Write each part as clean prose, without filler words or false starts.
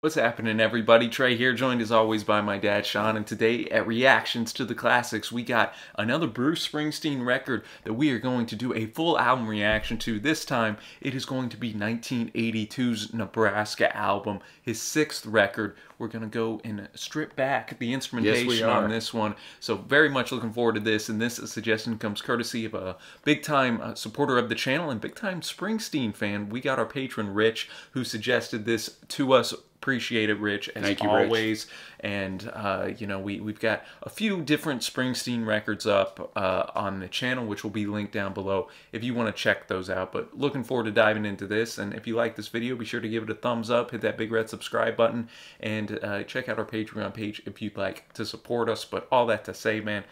What's happening, everybody? Trey here, joined as always by my dad, Sean, and today at Reactions to the Classics, we got another Bruce Springsteen record that we are going to do a full album reaction to. This time, it is going to be 1982's Nebraska album, his 6th record. We're going to go and strip back the instrumentation on this one, so very much looking forward to this, and this suggestion comes courtesy of a big-time supporter of the channel and big-time Springsteen fan. We got our patron, Rich, who suggested this to us. Appreciate it, Rich, as Thank you, always. Rich. And you know, we've got a few different Springsteen records up on the channel, which will be linked down below if you want to check those out. But looking forward to diving into this. And if you like this video, be sure to give it a thumbs up, hit that big red subscribe button, and check out our Patreon page if you'd like to support us. But all that to say, man,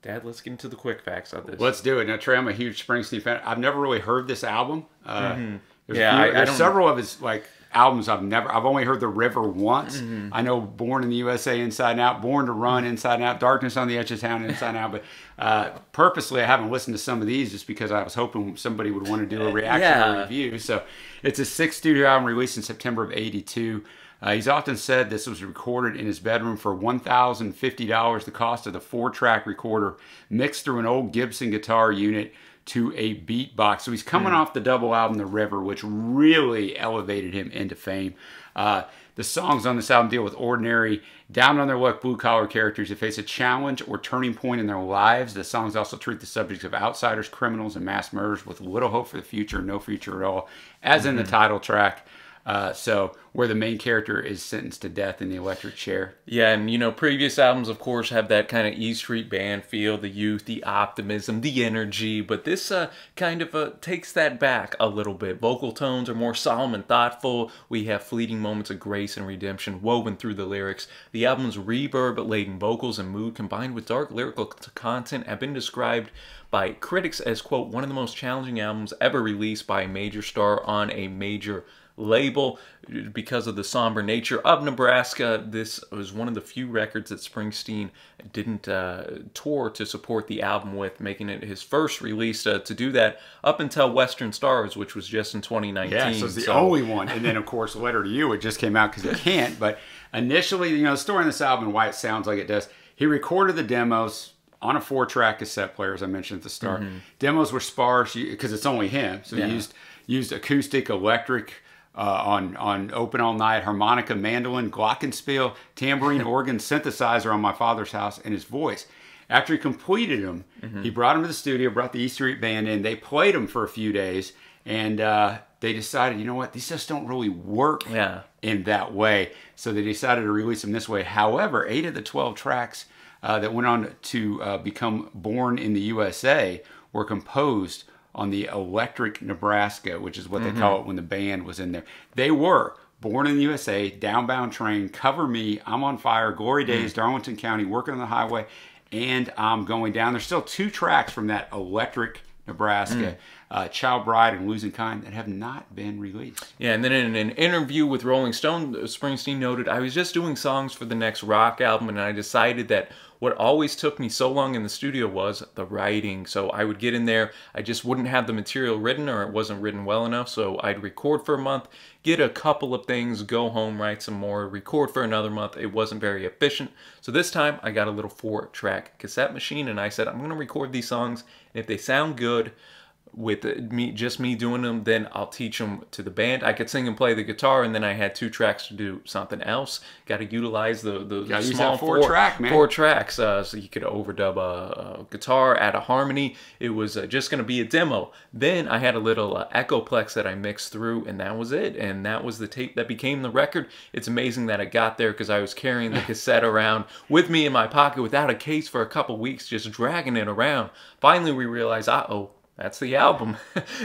Dad, let's get into the quick facts of this. Let's do it. Now, Trey, I'm a huge Springsteen fan. I've never really heard this album. There's several of his albums I've only heard The River once. I know Born in the USA, Inside Out, Born to Run, Inside Out, Darkness on the Edge of Town, Inside Out. But purposely, I haven't listened to some of these just because I was hoping somebody would want to do a reaction or review. So it's his 6th studio album released in September of '82. He's often said this was recorded in his bedroom for $1,050, the cost of the 4-track recorder, mixed through an old Gibson guitar unit to a beatbox. So he's coming off the double album, The River, which really elevated him into fame. The songs on this album deal with ordinary, down on their luck, blue-collar characters who face a challenge or turning point in their lives. The songs also treat the subjects of outsiders, criminals, and mass murders with little hope for the future, no future at all, as in the title track. So where the main character is sentenced to death in the electric chair. Yeah, and you know, previous albums, of course, have that kind of E Street Band feel, the youth, the optimism, the energy, but this kind of takes that back a little bit. Vocal tones are more solemn and thoughtful. We have fleeting moments of grace and redemption woven through the lyrics. The album's reverb-laden vocals and mood combined with dark lyrical content have been described by critics as, quote, one of the most challenging albums ever released by a major star on a major label. Because of the somber nature of Nebraska, this was one of the few records that Springsteen didn't tour to support the album with, making it his first release to do that up until Western Stars, which was just in 2019. Yeah, so it's the only one. And then, of course, Letter to You, it just came out because it can't. But initially, you know, the story on this album and why it sounds like it does, he recorded the demos on a 4-track cassette player, as I mentioned at the start. Demos were sparse because it's only him. So he used acoustic, electric, on Open All Night, harmonica, mandolin, glockenspiel, tambourine, organ, synthesizer on My Father's House, and his voice. After he completed them, he brought them to the studio, brought the E Street Band in. They played them for a few days, and they decided, you know what, these just don't really work in that way. So they decided to release them this way. However, 8 of the 12 tracks that went on to become Born in the USA were composed on the electric Nebraska, which is what they call it when the band was in there. They were Born in the USA, Downbound Train, Cover Me, I'm on Fire, Glory Days, Darlington County, Working on the Highway, and I'm Going Down. There's still 2 tracks from that electric Nebraska, Child Bride and Losing Kind, that have not been released. Yeah, and then in an interview with Rolling Stone, Springsteen noted, I was just doing songs for the next rock album, and I decided that what always took me so long in the studio was the writing. So I would get in there, I just wouldn't have the material written, or it wasn't written well enough, so I'd record for a month, get a couple of things, go home, write some more, record for another month. It wasn't very efficient. So this time I got a little 4-track cassette machine, and I said, I'm going to record these songs, and if they sound good, with just me doing them, then I'll teach them to the band. I could sing and play the guitar, and then I had 2 tracks to do something else. Got to utilize the small 4 tracks, so you could overdub a guitar, add a harmony. It was just going to be a demo. Then I had a little Echoplex that I mixed through, and that was it. And that was the tape that became the record. It's amazing that it got there because I was carrying the cassette around with me in my pocket without a case for a couple weeks, just dragging it around. Finally, we realized, uh-oh, that's the album.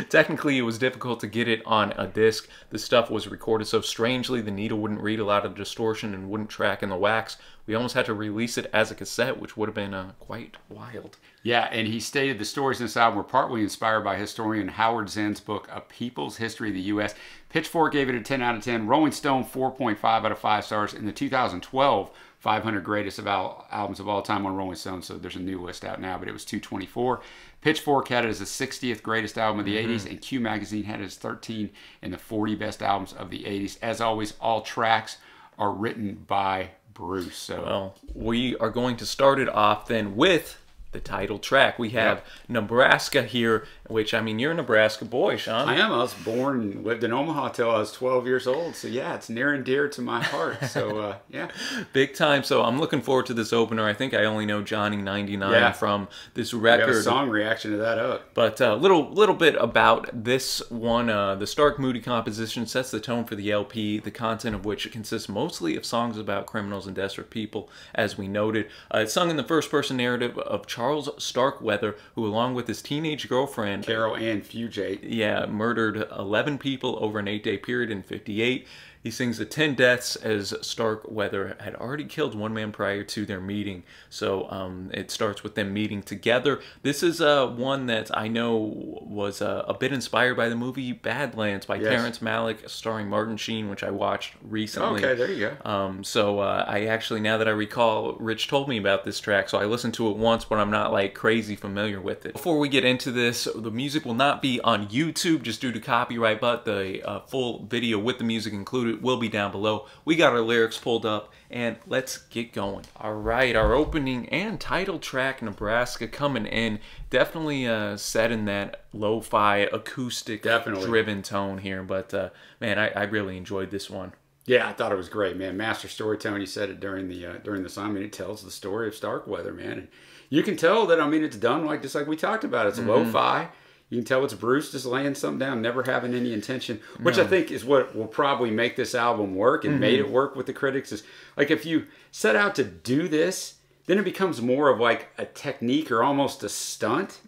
Technically, it was difficult to get it on a disc. The stuff was recorded so strangely, the needle wouldn't read a lot of distortion and wouldn't track in the wax. We almost had to release it as a cassette, which would have been quite wild. Yeah, and he stated the stories in this album were partly inspired by historian Howard Zinn's book, A People's History of the U.S. Pitchfork gave it a 10 out of 10. Rolling Stone, 4.5 out of 5 stars. In the 2012 500 greatest albums of all time on Rolling Stone, so there's a new list out now, but it was 224. Pitchfork had it as the 60th greatest album of the 80s, and Q Magazine had it as 13 in the 40 best albums of the 80s. As always, all tracks are written by Bruce. So well, we are going to start it off then with the title track. We have Nebraska here, which, I mean, you're a Nebraska boy, Sean. I am. I was born and lived in Omaha till I was 12 years old. So, yeah, it's near and dear to my heart. So, yeah. Big time. So, I'm looking forward to this opener. I think I only know Johnny 99 from this record. We have a song reaction to that up. But a little bit about this one. The stark, moody composition sets the tone for the LP, the content of which consists mostly of songs about criminals and desperate people, as we noted. It's sung in the first-person narrative of Charles Starkweather, who, along with his teenage girlfriend, Carol Ann Fugate, murdered 11 people over an 8-day period in '58. He sings the 10 deaths as Starkweather had already killed one man prior to their meeting. So it starts with them meeting together. This is one that I know was a bit inspired by the movie Badlands by Terrence Malick, starring Martin Sheen, which I watched recently. Okay, there you go. So I actually, now that I recall, Rich told me about this track, so I listened to it once, but I'm not like crazy familiar with it. Before we get into this, the music will not be on YouTube just due to copyright, but the full video with the music included will be down below. We got our lyrics pulled up, and let's get going. All right, our opening and title track, Nebraska, coming in. Definitely set in that lo-fi, acoustic, driven tone here. But man, I really enjoyed this one. Yeah, I thought it was great, man. Master storytelling. You said it during the song. I mean, it tells the story of Starkweather, man. And you can tell that. I mean, it's done just like we talked about. It's lo-fi. You can tell it's Bruce just laying something down, never having any intention, which I think is what will probably make this album work and made it work with the critics. Is like, if you set out to do this, then it becomes more of like a technique or almost a stunt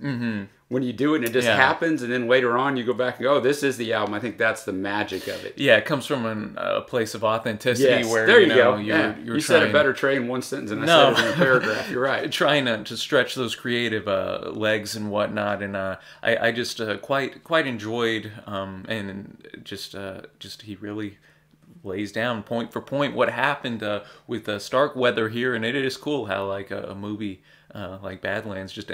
when you do it and it just happens, and then later on you go back and go, oh, this is the album. I think that's the magic of it. Yeah, it comes from a place of authenticity where there you know, go. You're you said it better, Trey, in one sentence, and I said it in a paragraph. You're right. Trying to stretch those creative legs and whatnot, and I just quite enjoyed, and just he really lays down point for point what happened with Starkweather here, and it is cool how like a movie like Badlands just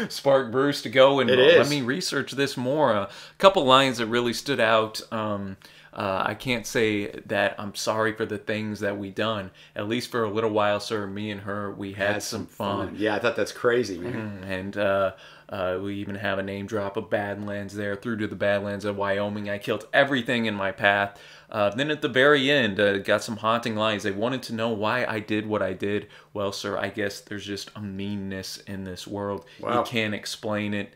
sparked Bruce to go and let me research this more. A couple lines that really stood out. I can't say that I'm sorry for the things that we done. At least for a little while, sir, me and her, we had some fun. Yeah, I thought that's crazy, man. And we even have a name drop of Badlands there, through to the Badlands of Wyoming. I killed everything in my path. Then at the very end, got some haunting lines. They wanted to know why I did what I did. Well, sir, I guess there's just a meanness in this world. Wow. You can't explain it.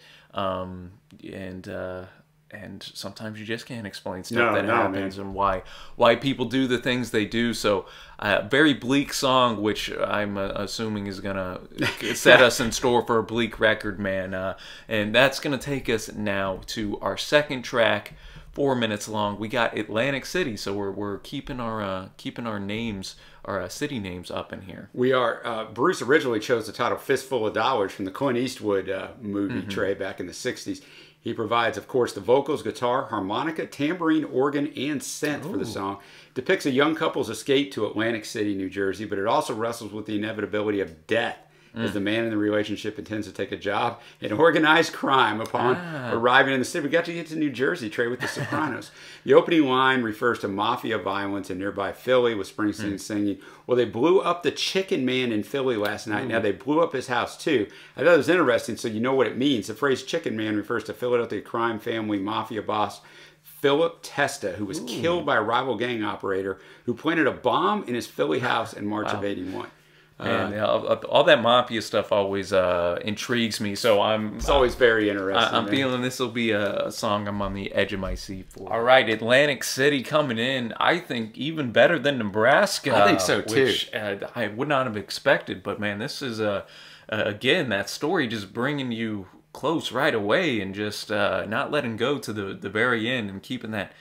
And sometimes you just can't explain stuff that happens, and why people do the things they do. So very bleak song, which I'm assuming is gonna set us in store for a bleak record, man. And that's gonna take us now to our second track, 4 minutes long. We got Atlantic City, so we're keeping our names, our city names up in here. We are. Bruce originally chose the title "Fistful of Dollars" from the Clint Eastwood movie, Trey, back in the '60s. He provides, of course, the vocals, guitar, harmonica, tambourine, organ, and synth for the song. It depicts a young couple's escape to Atlantic City, New Jersey, but it also wrestles with the inevitability of death as the man in the relationship intends to take a job in organized crime upon arriving in the city. We got to get to New Jersey, Trey, with the Sopranos. The opening line refers to mafia violence in nearby Philly, with Springsteen singing, well, they blew up the Chicken Man in Philly last night. Now, they blew up his house, too. I thought it was interesting, so you know what it means. The phrase Chicken Man refers to Philadelphia crime family mafia boss Philip Testa, who was killed by a rival gang operator who planted a bomb in his Philly house in March of '81. And all that mafia stuff always intrigues me, so it's always very interesting. I'm feeling this will be a song I'm on the edge of my seat for. All right, Atlantic City coming in, I think even better than Nebraska. I think so too. Which I would not have expected, but man, this is again that story just bringing you close right away and just not letting go to the very end and keeping that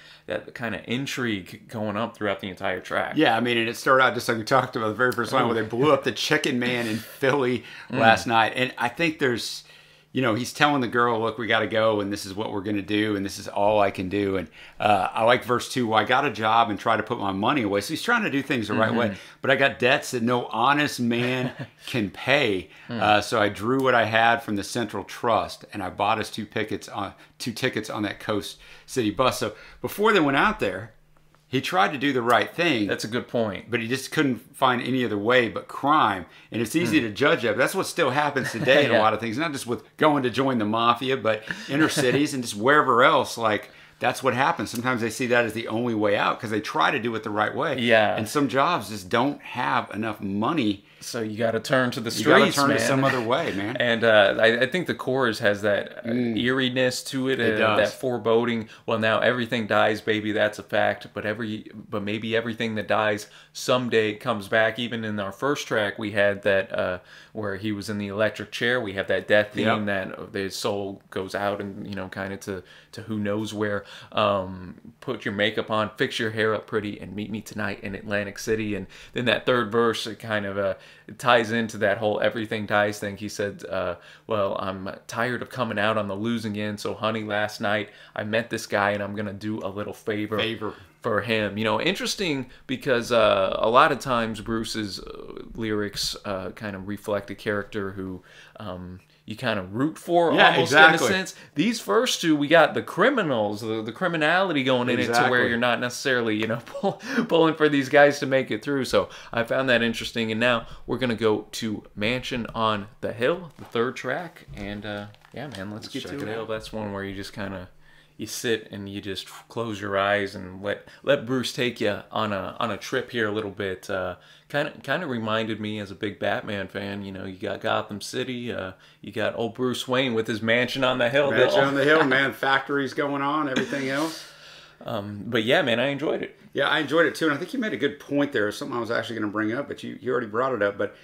kind of intrigue going up throughout the entire track. Yeah, I mean, and it started out just like we talked about the very first line where they blew up the Chicken Man in Philly last night. And I think there's, you know, he's telling the girl, look, we got to go, and this is what we're going to do, and this is all I can do. And I like verse 2, well, I got a job and try to put my money away. So he's trying to do things the right way. But I got debts that no honest man can pay. So I drew what I had from the Central Trust, and I bought us two tickets on that Coast City bus. So before they went out there, He tried to do the right thing. That's a good point. But he just couldn't find any other way but crime. And it's easy to judge that. But that's what still happens today in a lot of things. Not just with going to join the mafia, but inner cities and just wherever else. Like, that's what happens. Sometimes they see that as the only way out because they try to do it the right way. Yeah. And some jobs just don't have enough money. So you got to turn to the streets, You got to turn man. to some other way, man. And I think the chorus has that eeriness to it, that foreboding. Well, now everything dies, baby. That's a fact. But maybe everything that dies someday comes back. Even in our first track, we had that where he was in the electric chair. We have that death theme that his soul goes out and kind of to who knows where. Put your makeup on, fix your hair up pretty, and meet me tonight in Atlantic City. And then that third verse, it kind of it ties into that whole everything dies thing. He said, well, I'm tired of coming out on the losing end. So, honey, last night I met this guy and I'm going to do a little favor for him. Interesting because a lot of times Bruce's lyrics kind of reflect a character who you kind of root for almost in a sense. These first two, we got the criminals, the criminality going in it to where you're not necessarily, pulling for these guys to make it through. So I found that interesting. And now we're going to go to Mansion on the Hill, the third track. And yeah, man, let's get to it. That's one where you just kind of, you sit and you just close your eyes and let Bruce take you on a trip here a little bit. Kind of reminded me as a big Batman fan. You got Gotham City. You got old Bruce Wayne with his mansion on the hill. Mansion on the hill, man. Factories going on, everything else. But yeah, man, I enjoyed it. Yeah, I enjoyed it too, and I think you made a good point there. Something I was actually going to bring up, but you already brought it up. But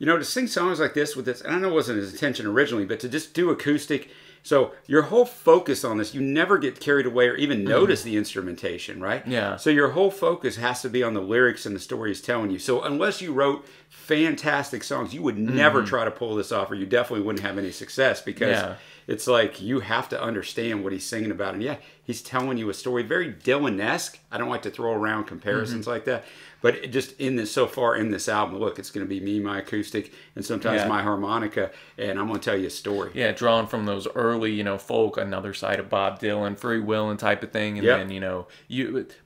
to sing songs like this with this, and I know it wasn't his intention originally, but to just do acoustic. So your whole focus on this, you never get carried away or even notice the instrumentation, right? Yeah. So your whole focus has to be on the lyrics and the story he's telling you. So unless you wrote fantastic songs, you would never try to pull this off, or you definitely wouldn't have any success because it's like you have to understand what he's singing about. And yeah, he's telling you a story, very Dylan-esque. I don't like to throw around comparisons like that. But just so far in this album, look, it's going to be me, my acoustic, and sometimes my harmonica, and I'm going to tell you a story. Yeah, drawn from those early, folk, Another Side of Bob Dylan, Free Willin' type of thing, and then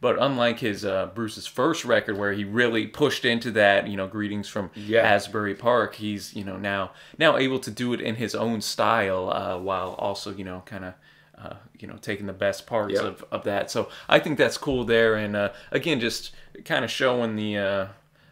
but unlike his Bruce's first record where he really pushed into that, Greetings from Asbury Park, he's now able to do it in his own style while also kind of. Taking the best parts of that. So I think that's cool there. And again, just kind of showing the,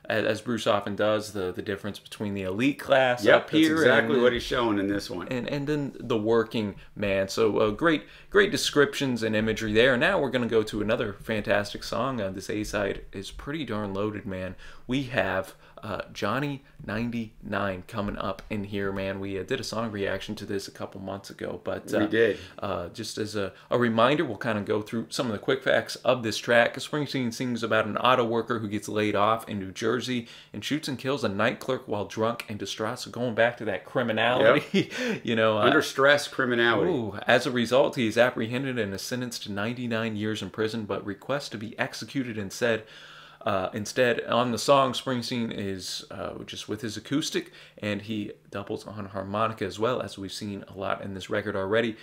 as Bruce often does, the difference between the elite class up here. That's exactly what he's showing in this one. And then the working man. So great descriptions and imagery there. Now we're going to go to another fantastic song. This A-side is pretty darn loaded, man. We have Johnny 99 coming up in here, man. We did a song reaction to this a couple months ago, but we did. Just as a reminder, we'll kind of go through some of the quick facts of this track. Springsteen sings about an auto worker who gets laid off in New Jersey and shoots and kills a night clerk while drunk and distraught. So going back to that criminality, under stress criminality. Ooh, as a result, he is apprehended and is sentenced to 99 years in prison, but requests to be executed instead. Instead, on the song, Springsteen is just with his acoustic, and he doubles on harmonica as well, as we've seen a lot in this record already.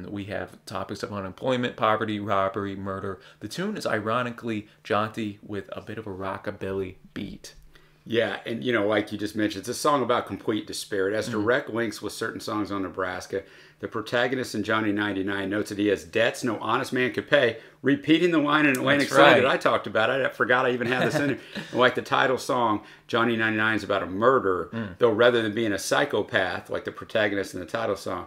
We have topics of unemployment, poverty, robbery, murder. The tune is ironically jaunty with a bit of a rockabilly beat. Yeah, and like you just mentioned, it's a song about complete despair. It has direct links with certain songs on Nebraska. The protagonist in Johnny 99 notes that he has debts no honest man could pay, repeating the line in Atlantic City that I talked about. I forgot I even had this in there. Like the title song, Johnny 99 is about a murderer, though rather than being a psychopath like the protagonist in the title song,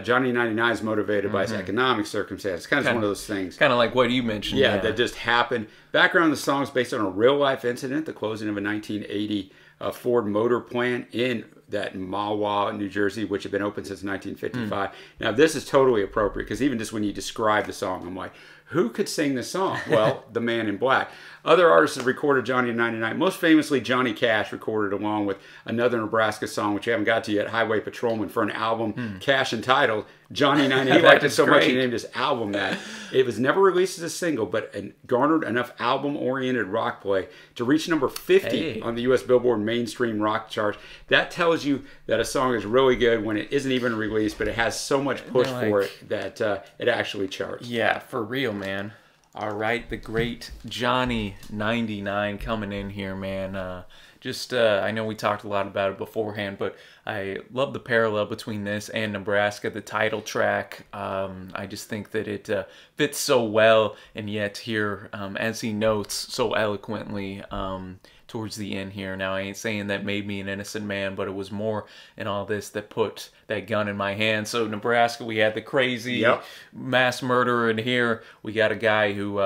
Johnny 99 is motivated by his economic circumstances. Kind of one of those things. Kind of like what you mentioned. Yeah, that just happened. Background of the song is based on a real-life incident, the closing of a 1980 Ford motor plant in that Mahwah, New Jersey, which had been open since 1955. Now, this is totally appropriate because even just when you describe the song, I'm like, who could sing this song? Well, the Man in Black. Other artists have recorded Johnny 99. Most famously, Johnny Cash recorded along with another Nebraska song, which you haven't got to yet, Highway Patrolman, for an album Cash entitled Johnny 99. He liked it so much he named his album that. It was never released as a single, but garnered enough album-oriented rock play to reach number 50 on the U.S. Billboard mainstream rock charts. That tells you that a song is really good when it isn't even released, but it has so much push for it that it actually charts. Yeah, for real, man. All right, the great Johnny 99 coming in here, man. I know we talked a lot about it beforehand, but I love the parallel between this and Nebraska, the title track. I just think that it fits so well, and yet here, as he notes so eloquently towards the end here. Now, I ain't saying that made me an innocent man, but it was more in all this that put that gun in my hand. So Nebraska, we had the crazy mass murderer, and here we got a guy who...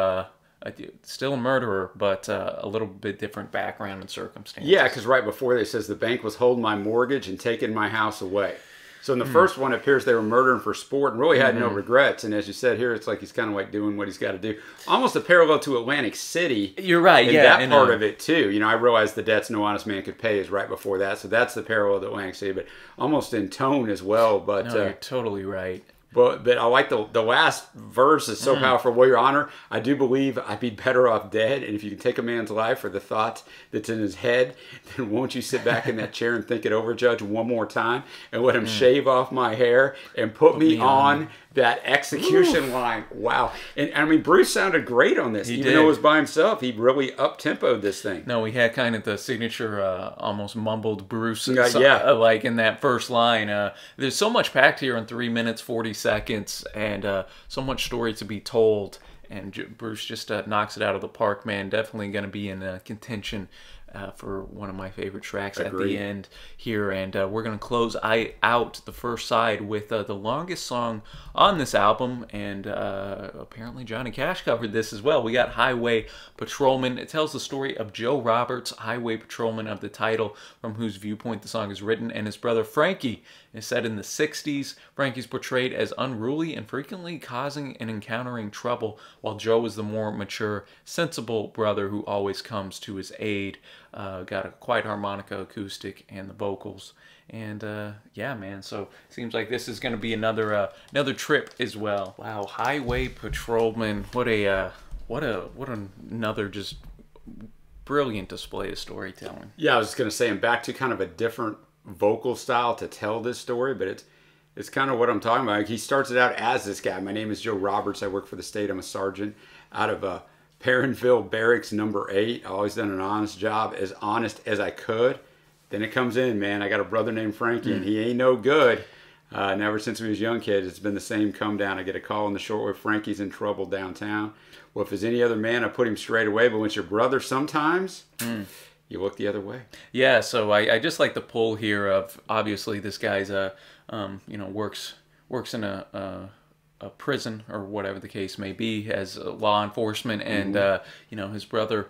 still a murderer, but a little bit different background and circumstances. Yeah, because right before it says the bank was holding my mortgage and taking my house away. So in the first one, it appears they were murdering for sport and really had no regrets. And as you said here, it's like he's kind of like doing what he's got to do. Almost a parallel to Atlantic City. You're right, and yeah. that part of it too. You know, I realized the debts no honest man could pay is right before that. So that's the parallel to Atlantic City, but almost in tone as well. But no, you're totally right. But I like the last verse is so powerful. Well, Your Honor, I do believe I'd be better off dead. And if you can take a man's life or the thought that's in his head, then won't you sit back in that chair and think it over, Judge, one more time and let him shave off my hair and put me on that execution line. Wow. And I mean, Bruce sounded great on this. Even though it was by himself, he really up-tempoed this thing. No, we had kind of the signature almost mumbled Bruce like in that first line. There's so much packed here in 3 minutes, 40 seconds, and so much story to be told. And Bruce just knocks it out of the park, man. Definitely going to be in contention for one of my favorite tracks at the end here. And we're going to close out the first side with the longest song on this album. And apparently Johnny Cash covered this as well. We got Highway Patrolman. It tells the story of Joe Roberts, Highway Patrolman of the title, from whose viewpoint the song is written, and his brother Frankie. Is set in the 60s. Frankie's portrayed as unruly and frequently causing and encountering trouble, while Joe is the more mature, sensible brother who always comes to his aid. Got a quiet harmonica, acoustic, and the vocals. And yeah, man. So seems like this is going to be another trip as well. Wow, Highway Patrolman. What another just brilliant display of storytelling. Yeah, I was just going to say, and back to kind of a different vocal style to tell this story, but it's kind of what I'm talking about. Like, he starts it out as this guy. My name is Joe Roberts. I work for the state. I'm a sergeant out of Perrinville Barracks number 8. I've always done an honest job, as honest as I could. Then it comes in, man. I got a brother named Frankie, and he ain't no good. And ever since we was young kids, it's been the same come down. I get a call on the shortwave, Frankie's in trouble downtown. Well, if it's any other man, I put him straight away. But when it's your brother, sometimes you look the other way. Yeah, so I just like the pull here of, obviously this guy's works in a prison or whatever the case may be as law enforcement, and his brother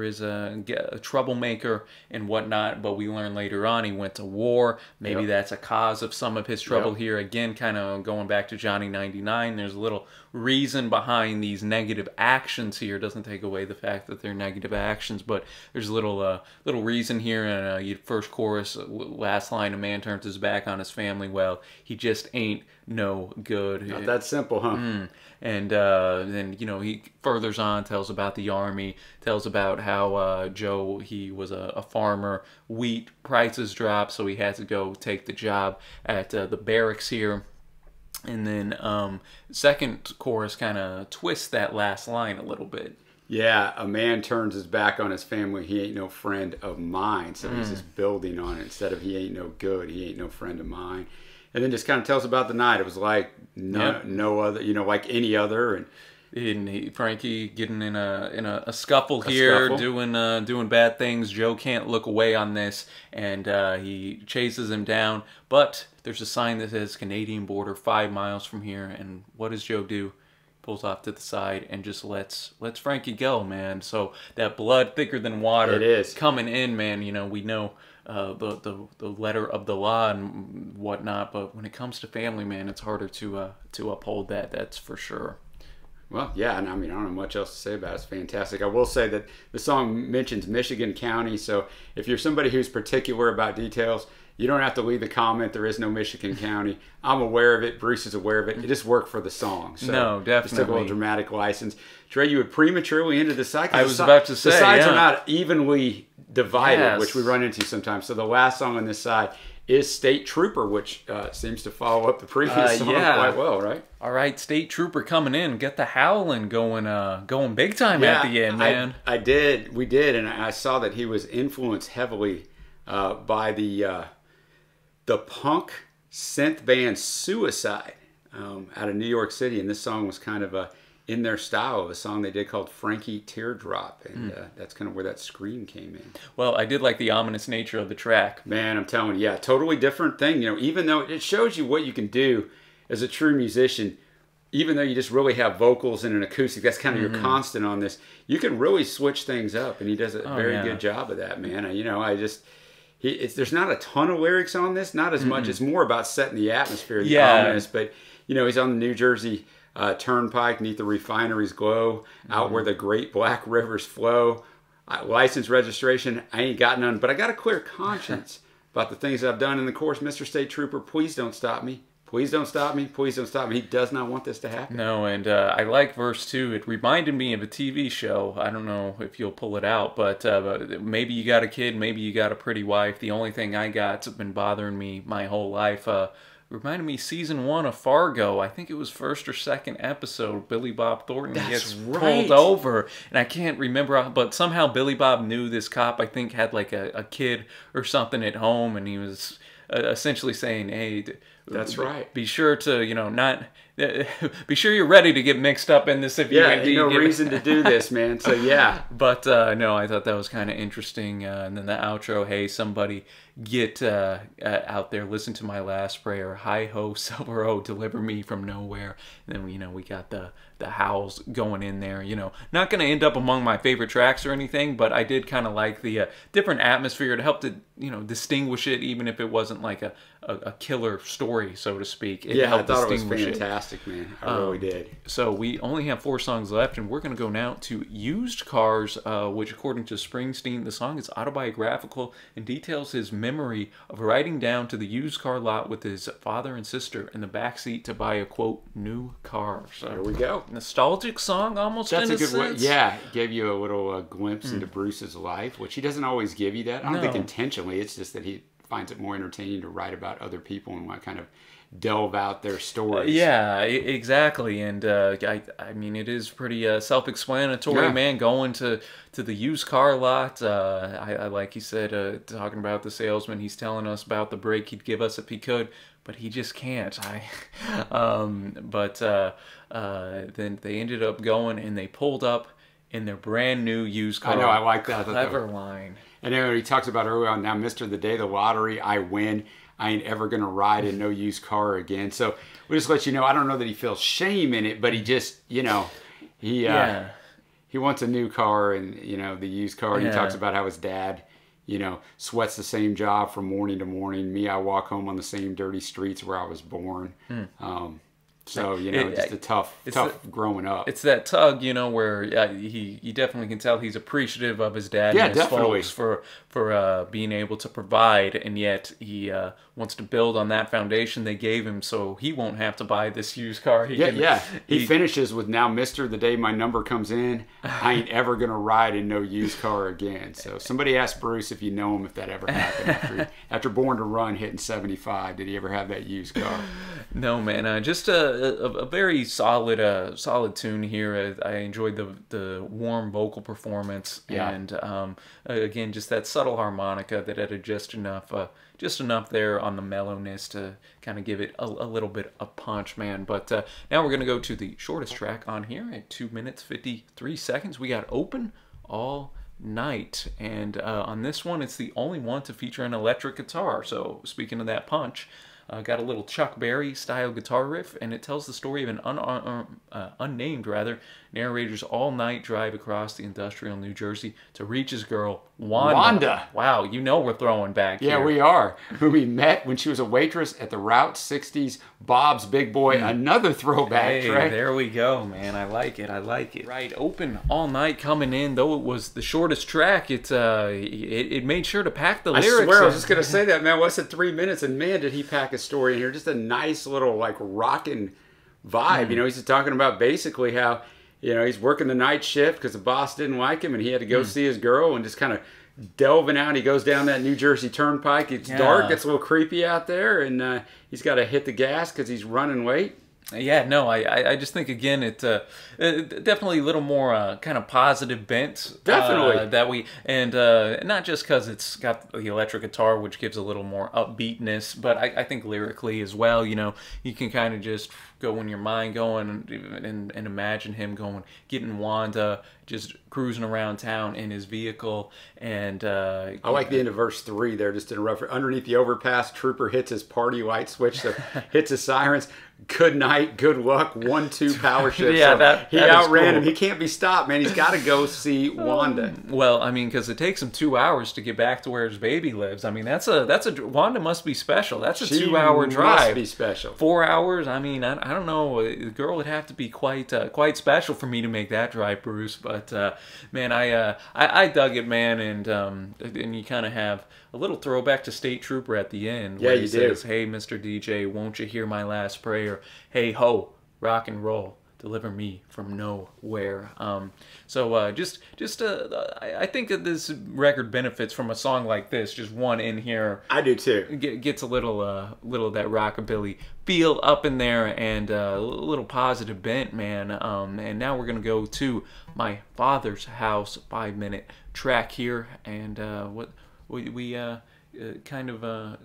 is a troublemaker and whatnot, but we learn later on he went to war. Maybe that's a cause of some of his trouble here. Again, kind of going back to Johnny 99, there's a little reason behind these negative actions here. It doesn't take away the fact that they're negative actions, but there's a little reason here. And first chorus, last line, a man turns his back on his family. Well, he just ain't no good. Not that simple, huh? And then, he furthers on, tells about the Army, tells about how Joe, he was a farmer, wheat prices dropped, so he had to go take the job at the barracks here. And then second chorus kind of twists that last line a little bit. Yeah, a man turns his back on his family, he ain't no friend of mine. So he's just building on it. Instead of he ain't no good, he ain't no friend of mine. And then just kind of tells about the night. It was like no other, like any other. And Frankie getting in a scuffle here, doing bad things. Joe can't look away on this, and he chases him down. But there's a sign that says Canadian border 5 miles from here. And what does Joe do? Pulls off to the side and just lets Frankie go, man. So that blood thicker than water, it is coming in, man. We know the letter of the law and whatnot, but when it comes to family, man, it's harder to uphold that. That's for sure. Well, yeah, and I mean, I don't know much else to say about it. It's fantastic. I will say that the song mentions Michigan County, so if you're somebody who's particular about details, you don't have to leave the comment. There is no Michigan County. I'm aware of it. Bruce is aware of it. It just worked for the song. So no, definitely. Just took a little dramatic license. Trey, you would prematurely into the side. I was about to say, the sides are not evenly divided, Yes. which we run into sometimes. So the last song on this side is State Trooper, which seems to follow up the previous song quite well, right? All right, State Trooper coming in. Get the howling going big time at the end, man. We did, and I saw that he was influenced heavily by the punk synth band Suicide out of New York City, and this song was kind of in their style of a song they did called Frankie Teardrop, and that's kind of where that scream came in. Well, I did like the ominous nature of the track. Man, I'm telling you, yeah, totally different thing. You know, even though it shows you what you can do as a true musician, even though you just really have vocals and an acoustic, that's kind of your constant on this, you can really switch things up, and he does a very good job of that, man. You know, there's not a ton of lyrics on this, not as much. It's more about setting the atmosphere, the ominous, but, you know, he's on the New Jersey Turnpike, neath the refineries glow, out where the great black rivers flow. License registration, I ain't got none, but I got a clear conscience about the things I've done in the course. Mr. State Trooper, please don't stop me. Please don't stop me. Please don't stop me. He does not want this to happen. No, and I like verse 2. It reminded me of a TV show. I don't know if you'll pull it out, but maybe you got a kid, maybe you got a pretty wife. The only thing I got's been bothering me my whole life. Reminded me season 1 of Fargo. I think it was first or second episode. Billy Bob Thornton gets pulled over, and I can't remember, but somehow Billy Bob knew this cop. I think had like a kid or something at home, and he was essentially saying, "Hey, that's right. Be sure to not." Be sure you're ready to get mixed up in this if you no reason to do this, man. So yeah. But no, I thought that was kind of interesting. And then the outro, hey, somebody get out there, listen to my last prayer. Hi ho, silver o, deliver me from nowhere. And then we got the howls going in there. Not going to end up among my favorite tracks or anything, but I did kind of like the different atmosphere to help to distinguish it, even if it wasn't like a killer story, so to speak. It helped I thought it was distinguish fantastic, man. I really did. So we only have 4 songs left, and we're going to go now to Used Cars, which according to Springsteen, the song is autobiographical and details his memory of riding down to the used car lot with his father and sister in the backseat to buy a, quote, new car. So there we go. Nostalgic song, almost. That's in a good sense. way. Yeah, it gave you a little glimpse into Bruce's life, which he doesn't always give you that. I don't think intentionally. It's just that he finds it more entertaining to write about other people and want to kind of delve out their stories. Yeah, exactly. And I mean, it is pretty self-explanatory, man, going to the used car lot. I like you said, talking about the salesman, he's telling us about the break he'd give us if he could, but he just can't. Then they ended up going and they pulled up in their brand new used car. I know, I like that. Clever line. And then he talks about earlier on, now, Mr. The Day of the Lottery, I win. I ain't ever going to ride in no used car again. So we'll just let you know, I don't know that he feels shame in it, but he just, he wants a new car and, the used car. He talks about how his dad, sweats the same job from morning to morning. Me, I walk home on the same dirty streets where I was born. So, just a tough growing up. It's that tug, where you definitely can tell he's appreciative of his dad and his folks for being able to provide, and yet he wants to build on that foundation they gave him so he won't have to buy this used car. He finishes with, now, Mr. The day my number comes in, I ain't ever going to ride in no used car again. So somebody asked Bruce if you know him, if that ever happened after Born to Run hitting 75. Did he ever have that used car? No, man. Just a very solid tune here. I enjoyed the warm vocal performance, and again, just that subtle harmonica that added just enough there on the mellowness to kind of give it a little bit of punch, man. But now we're gonna go to the shortest track on here at 2 minutes 53 seconds. We got Open All Night, and on this one, it's the only one to feature an electric guitar. So speaking of that punch. Got a little Chuck Berry style guitar riff, and it tells the story of an unnamed narrator's all-night drive across the industrial New Jersey to reach his girl, Wanda. Wow, we're throwing back here. Yeah, we are. Who we met when she was a waitress at the Route 60's Bob's Big Boy. Another throwback track. There we go, man. I like it. Right, Open All Night coming in. Though it was the shortest track, it made sure to pack the lyrics. I swear, I was just going to say that, man. Less than 3 minutes, and man, did he pack a story in here. Just a nice little, rockin' vibe. He's just talking about basically how, he's working the night shift because the boss didn't like him and he had to go see his girl, and just kind of delving out. He goes down that New Jersey Turnpike. It's dark. It's a little creepy out there, and he's got to hit the gas because he's running late. Yeah, no, I just think again it definitely a little more kind of positive bent. Definitely that we not just because it's got the electric guitar, which gives a little more upbeatness, but I think lyrically as well. You know, you can kind of just go in your mind going and imagine him getting Wanda, just cruising around town in his vehicle, and I like the end of verse 3 there. Just to interrupt, underneath the overpass, trooper hits his party light switch, so hits his sirens. Good night, good luck, 1-2 power shift. Yeah, so he that outran cool. him. He can't be stopped, man. He's got to go see Wanda. Well, I mean, because it takes him 2 hours to get back to where his baby lives. I mean, that's a Wanda must be special. That's a 2-hour drive. Must be special. 4 hours. I mean, I don't know. The girl would have to be quite special for me to make that drive, Bruce. But man, I dug it, man, and you kind of have a little throwback to State Trooper at the end. Yeah, where you he says, "Hey, Mr. DJ, won't you hear my last prayer? Hey ho, rock and roll, deliver me from nowhere." I think that this record benefits from a song like this. Just one in here, I do too. Gets a little of that rockabilly feel up in there, and a little positive bent, man. And now we're gonna go to My Father's House, 5-minute track here, and what we kind of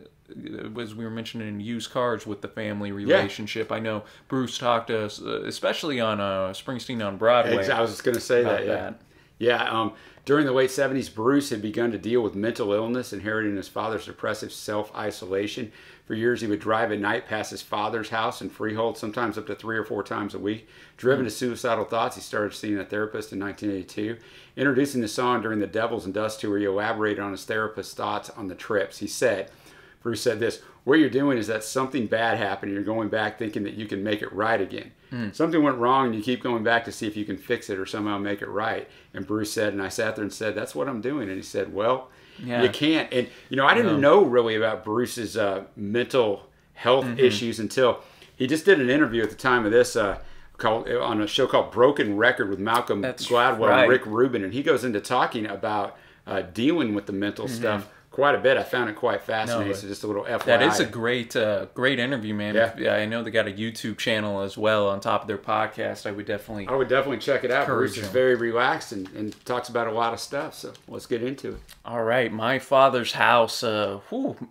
as we were mentioning, used cars with the family relationship. Yeah. I know Bruce talked to us, especially on Springsteen on Broadway. I was just going to say that. Yeah. During the late 70s, Bruce had begun to deal with mental illness, inheriting his father's depressive self-isolation. For years, he would drive at night past his father's house in Freehold, sometimes up to 3 or 4 times a week. Driven to suicidal thoughts, he started seeing a therapist in 1982. Introducing the song during the Devils and Dust tour, he elaborated on his therapist's thoughts on the trips. He said, Bruce said this, "What you're doing is that something bad happened and you're going back thinking that you can make it right again. Something went wrong and you keep going back to see if you can fix it or somehow make it right." And Bruce said, and I sat there and said, "That's what I'm doing." And he said, "Well, you can't." And, I didn't know really about Bruce's mental health issues until he just did an interview at the time of this on a show called Broken Record with Malcolm Gladwell and Rick Rubin. And he goes into talking about dealing with the mental stuff quite a bit. I found it quite fascinating. So just a little FYI. That is a great interview, man. Yeah, I know they got a YouTube channel as well on top of their podcast. I would definitely check it out. Bruce is very relaxed and talks about a lot of stuff. So let's get into it. All right, My Father's House.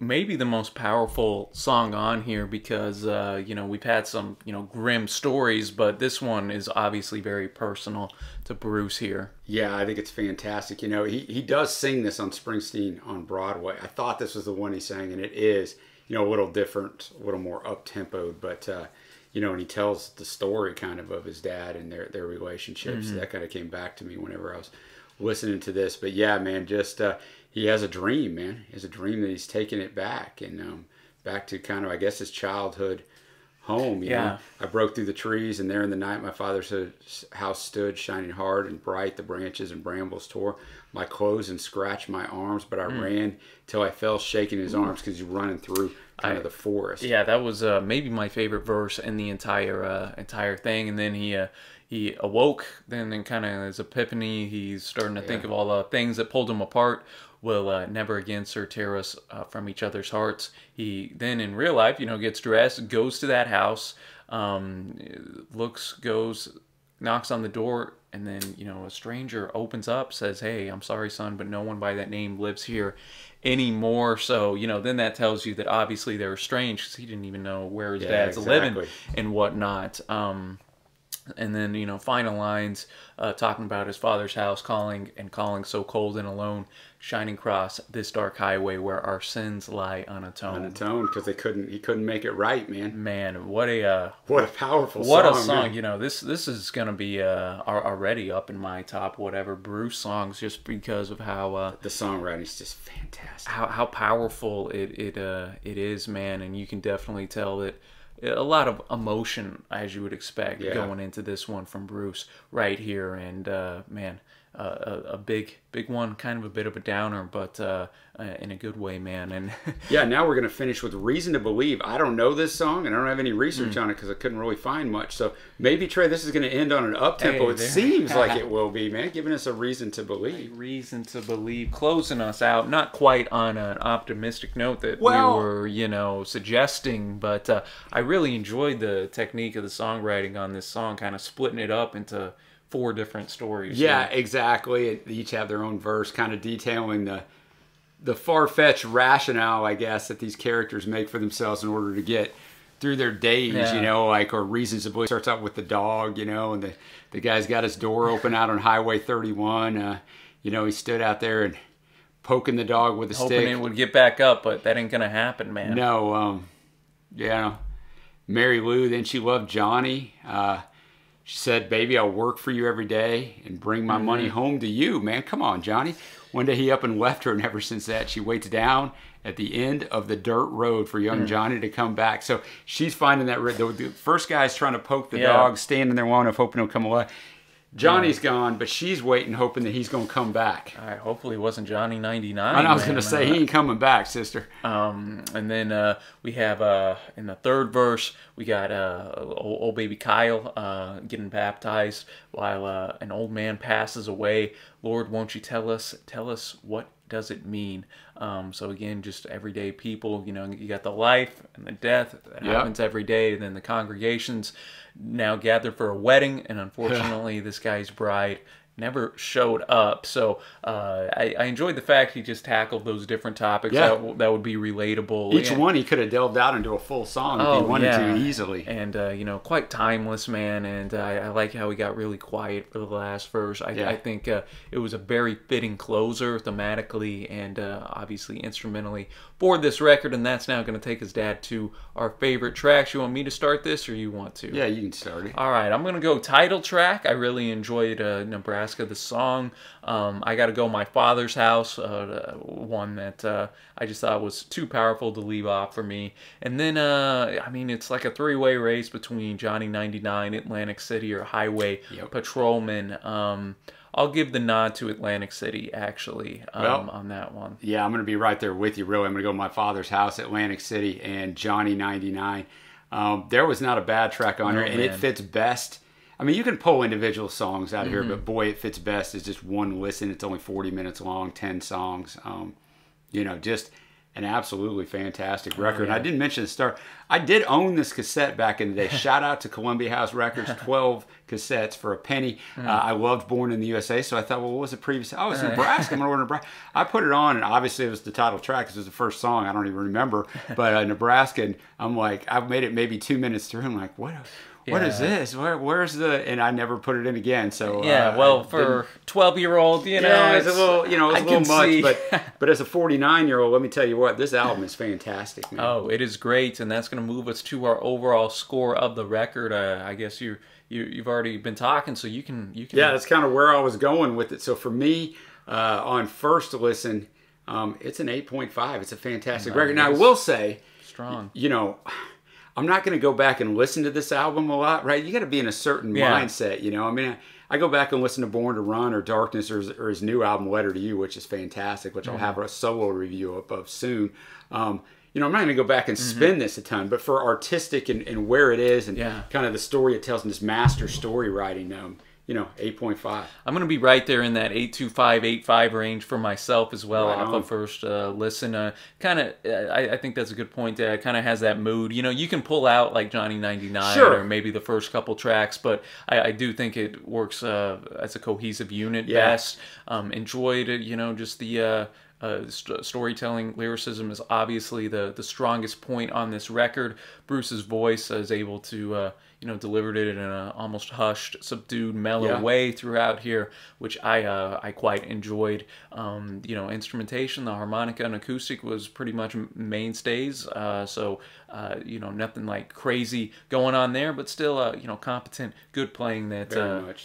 Maybe the most powerful song on here because we've had some grim stories, but this one is obviously very personal to Bruce here. Yeah, I think it's fantastic. He does sing this on Springsteen on Broadway. I thought this was the one he sang, and it is, a little different, a little more up-tempoed, but, and he tells the story kind of his dad and their relationships. That kind of came back to me whenever I was listening to this. But yeah, man, just he has a dream, man. He has a dream that he's taking it back, and back to kind of, I guess, his childhood home. You know? I broke through the trees, and there in the night my father's house stood, shining hard and bright. The branches and brambles tore my clothes and scratched my arms, but I ran till I fell, shaking his arms because he's running through kind of the forest. Yeah, that was maybe my favorite verse in the entire thing. And then he awoke, then kind of his epiphany, he's starting to think of all the things that pulled him apart. Will never again, sir, tear us from each other's hearts. He then, in real life, gets dressed, goes to that house, knocks on the door, and then, a stranger opens up, says, "Hey, I'm sorry, son, but no one by that name lives here anymore." So, then that tells you that obviously they were estranged because he didn't even know where his dad's living and whatnot. And then, final lines talking about his father's house, calling so cold and alone, shining across this dark highway where our sins lie unatoned. Unatoned, because he couldn't make it right, man. Man, what a powerful song. What a song, man. This is gonna be already up in my top whatever Bruce songs just because of how the songwriting is just fantastic. How powerful it is, man, and you can definitely tell that. A lot of emotion, as you would expect, going into this one from Bruce right here. And, man, a big one, kind of a bit of a downer, but in a good way, man. And yeah, now we're gonna finish with "Reason to Believe." I don't know this song, and I don't have any research on it because I couldn't really find much. So maybe, Trey, this is gonna end on an up tempo. Hey, it seems like it will be, man, giving us a reason to believe. Reason to Believe, closing us out, not quite on an optimistic note that we were, suggesting, but I really enjoyed the technique of the songwriting on this song, kind of splitting it up into 4 different stories. Yeah, exactly. They each have their own verse, kind of detailing the far-fetched rationale, I guess, that these characters make for themselves in order to get through their days, or reasons to believe. Starts out with the dog, and the guy's got his door open out on Highway 31. He stood out there and poking the dog with a stick. Hoping it would get back up, but that ain't gonna happen, man. No, Mary Lou, then she loved Johnny. She said, "Baby, I'll work for you every day and bring my money home to you." Man, come on, Johnny. One day he up and left her, and ever since that, she waits down at the end of the dirt road for young Johnny to come back. So she's finding that the first guy's trying to poke the dog, standing there long enough, hoping he'll come alive. Johnny's gone, but she's waiting, hoping that he's going to come back. All right, hopefully it wasn't Johnny 99. I was going to say, he ain't coming back, sister. And then we have, in the third verse, we got old baby Kyle getting baptized while an old man passes away. Lord, won't you tell us what does it mean? So again, just everyday people, you got the life and the death that happens every day. And then the congregations now gather for a wedding, and unfortunately this guy's bride never showed up. So I enjoyed the fact he just tackled those different topics that would be relatable. Each one he could have delved out into a full song if he wanted to easily. And, quite timeless, man. And I like how he got really quiet for the last verse. I think it was a very fitting closer thematically and obviously instrumentally for this record. And that's now going to take us, Dad, to our favorite tracks. You want me to start this or you want to? Yeah, you can start it. All right, I'm going to go title track. I really enjoyed Nebraska, the song. I got to go My Father's House, one that I just thought was too powerful to leave off for me. And then, it's like a 3-way race between Johnny 99, Atlantic City, or Highway Patrolman. I'll give the nod to Atlantic City, actually, on that one. Yeah, I'm going to be right there with you, really. I'm going to go My Father's House, Atlantic City, and Johnny 99. There was not a bad track on there, and it fits best. I mean, you can pull individual songs out of here, but boy, it fits best as just one listen. It's only 40 minutes long, 10 songs. Just an absolutely fantastic record. And I didn't mention at the start, I did own this cassette back in the day. Shout out to Columbia House Records, 12 cassettes for a penny. I loved Born in the USA, so I thought, well, what was the previous? Oh, it's Nebraska. I'm going to order Nebraska. I put it on, and obviously it was the title track because it was the first song. I don't even remember. But Nebraska, and I'm like, I've made it maybe 2 minutes through. I'm like, what is this? Where's the? And I never put it in again. So for 12-year-old, it's a little, it's a little much. But as a 49-year-old, let me tell you what, this album is fantastic, man. Oh, it is great, and that's going to move us to our overall score of the record. I guess you've already been talking, so you can. Yeah, that's kind of where I was going with it. So for me, on first listen, it's an 8.5. It's a fantastic record. Now I will say, strong. I'm not going to go back and listen to this album a lot, right? You got to be in a certain mindset, I mean, I go back and listen to Born to Run or Darkness or his new album, Letter to You, which is fantastic, which I'll have a solo review of soon. I'm not going to go back and spin this a ton, but for artistic and where it is and kind of the story it tells and this master story writing, 8.5. I'm going to be right there in that 8.25, 8.5 range for myself as well off the first listen. I think that's a good point. It kind of has that mood. You can pull out like Johnny 99 or maybe the first couple tracks, but I do think it works as a cohesive unit best. Enjoyed it, just the... storytelling, lyricism is obviously the strongest point on this record. Bruce's voice is able to delivered it in an almost hushed, subdued, mellow way throughout here, which I quite enjoyed. Instrumentation, the harmonica and acoustic was pretty much mainstays. So nothing like crazy going on there, but still competent, good playing that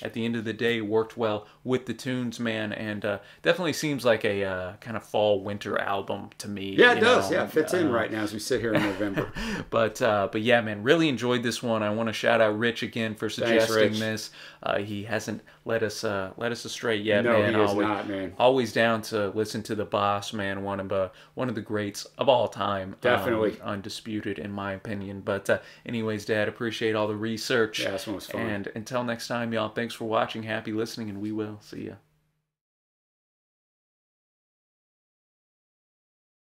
at the end of the day worked well with the tunes, man, and definitely seems like a kind of fall winter album to me. Yeah, it does. Yeah, it fits in right now as we sit here in November. But yeah, man, really enjoyed this one. I want to shout out Rich again for Thanks, suggesting Rich. this. He hasn't led us astray yet, No, man. he is Always, not, man. always down to listen to the boss, man. One of the greats of all time. Definitely. Undisputed in my opinion. But anyways, Dad, appreciate all the research. Yeah, this one was fun. And until next time, y'all, thanks for watching. Happy listening, and we will see ya.